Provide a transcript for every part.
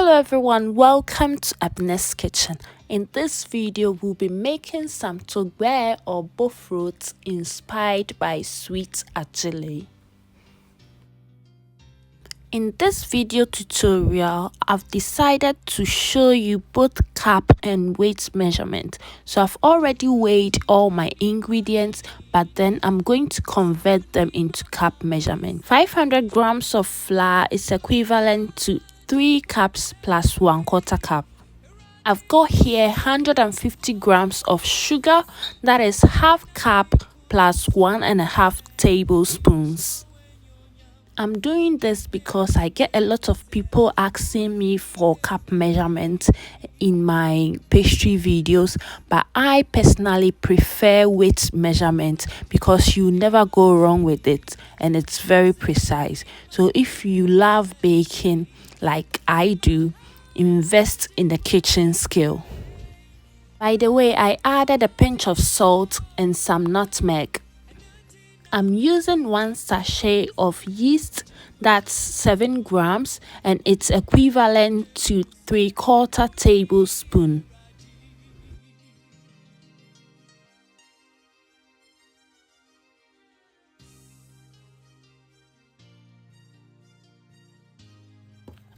Hello everyone, welcome to Abena'sKitchen. In this video, we'll be making some Toogei or Bofrot inspired by sweet agile. In this video tutorial, I've decided to show you both cup and weight measurement. So I've already weighed all my ingredients, but then I'm going to convert them into cup measurement. 500 grams of flour is equivalent to 3 cups plus 1/4 cup. I've got here 150 grams of sugar, that is half cup plus 1.5 tablespoons. I'm doing this because I get a lot of people asking me for cup measurement in my pastry videos, but I personally prefer weight measurement because you never go wrong with it and it's very precise. So if you love baking like I do, invest in the kitchen scale. By the way, I added a pinch of salt and some nutmeg. I'm using 1 sachet of yeast, that's 7 grams, and it's equivalent to 3/4 tablespoon.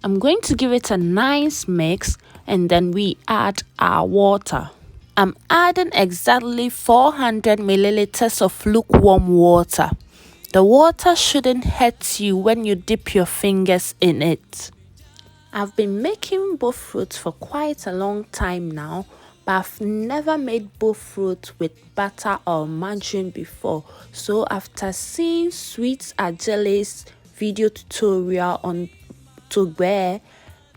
I'm going to give it a nice mix and then we add our water. I'm adding exactly 400 milliliters of lukewarm water. The water shouldn't hurt you when you dip your fingers in it. I've been making Bofrot for quite a long time now, but I've never made Bofrot with butter or margarine before. So after seeing Sweet Agile's video tutorial on Toogei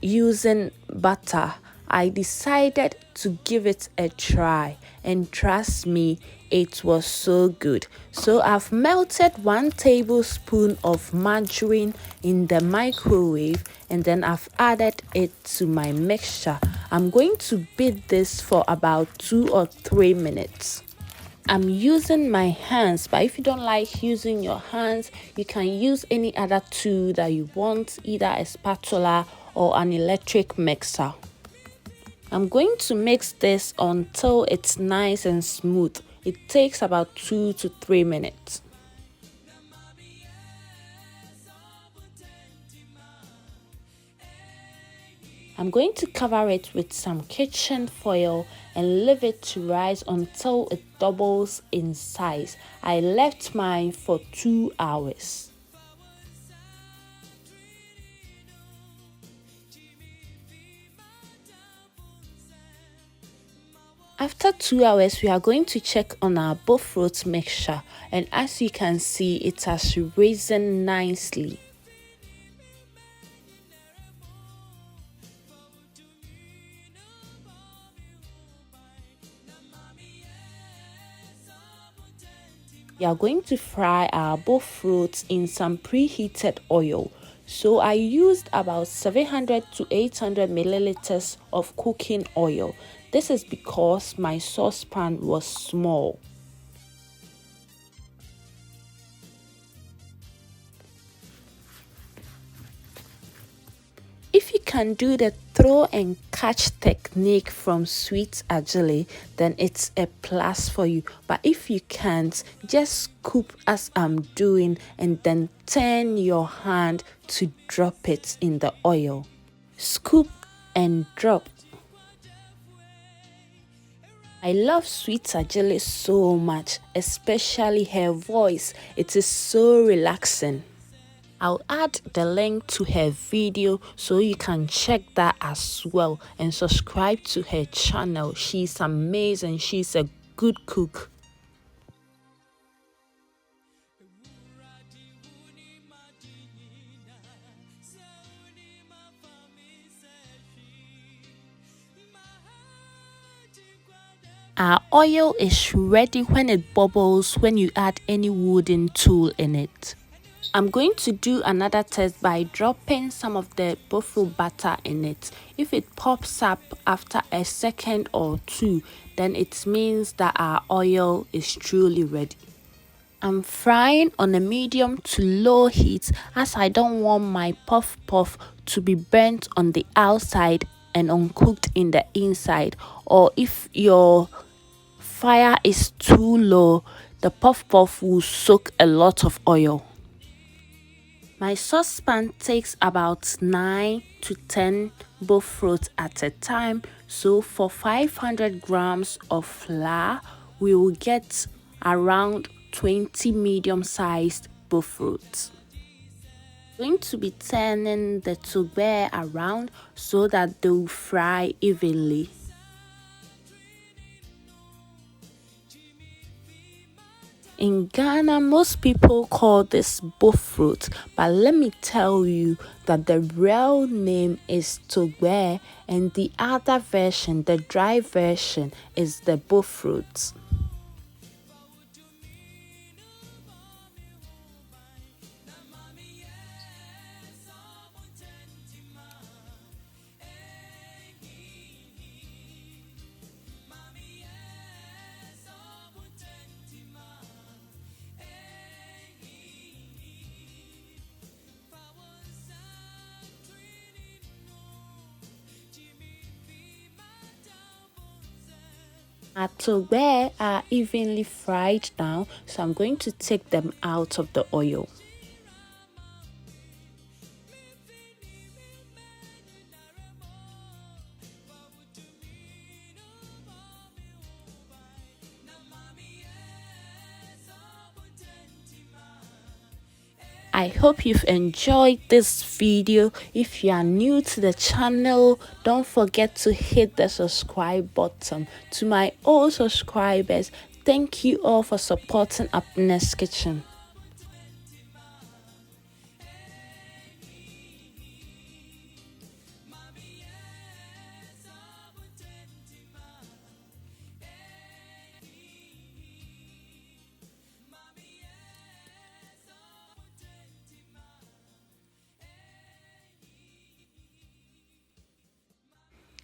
using butter, I decided to give it a try, and trust me, it was so good. So I've melted 1 tablespoon of margarine in the microwave and then I've added it to my mixture. I'm going to beat this for about 2 or 3 minutes. I'm using my hands, but if you don't like using your hands, you can use any other tool that you want, either a spatula or an electric mixer. I'm going to mix this until it's nice and smooth. It takes about 2 to 3 minutes. I'm going to cover it with some kitchen foil and leave it to rise until it doubles in size. I left mine for 2 hours. After 2 hours, we are going to check on our Bofrot mixture, and as you can see, it has risen nicely. We are going to fry our Bofrot in some preheated oil. So I used about 700 to 800 milliliters of cooking oil. This is because my saucepan was small. If you can do the throw and catch technique from Sweet Agile, then it's a plus for you. But if you can't, just scoop as I'm doing and then turn your hand to drop it in the oil. Scoop and drop. I love Sweet Agile so much, especially her voice. It is so relaxing. I'll add the link to her video so you can check that as well and subscribe to her channel. She's amazing. She's a good cook. Our oil is ready when it bubbles when you add any wooden tool in it. I'm going to do another test by dropping some of the Bofrot butter in it. If it pops up after a second or 2, then it means that our oil is truly ready. I'm frying on a medium to low heat as I don't want my puff to be burnt on the outside and uncooked in the inside, or if your fire is too low, the puff puff will soak a lot of oil. My saucepan takes about 9 to 10 Bofrot at a time, so for 500 grams of flour, we will get around 20 medium-sized Bofrot. I'm going to be turning the Toogei around so that they will fry evenly. In Ghana, most people call this Bofrot, but let me tell you that the real name is Toogei, and the other version, the dry version, is the Bofrot. Our Toogei are evenly fried now, so I'm going to take them out of the oil. I hope you've enjoyed this video. If you are new to the channel, don't forget to hit the subscribe button. To my old subscribers, thank you all for supporting Abena'sKitchen.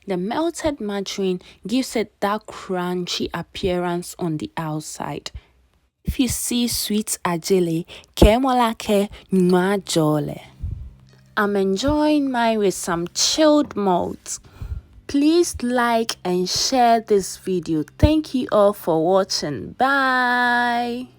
The melted margarine gives it that crunchy appearance on the outside. If you see sweet ajele, kemolake nyuma jole. I'm enjoying mine with some chilled malt. Please like and share this video. Thank you all for watching. Bye.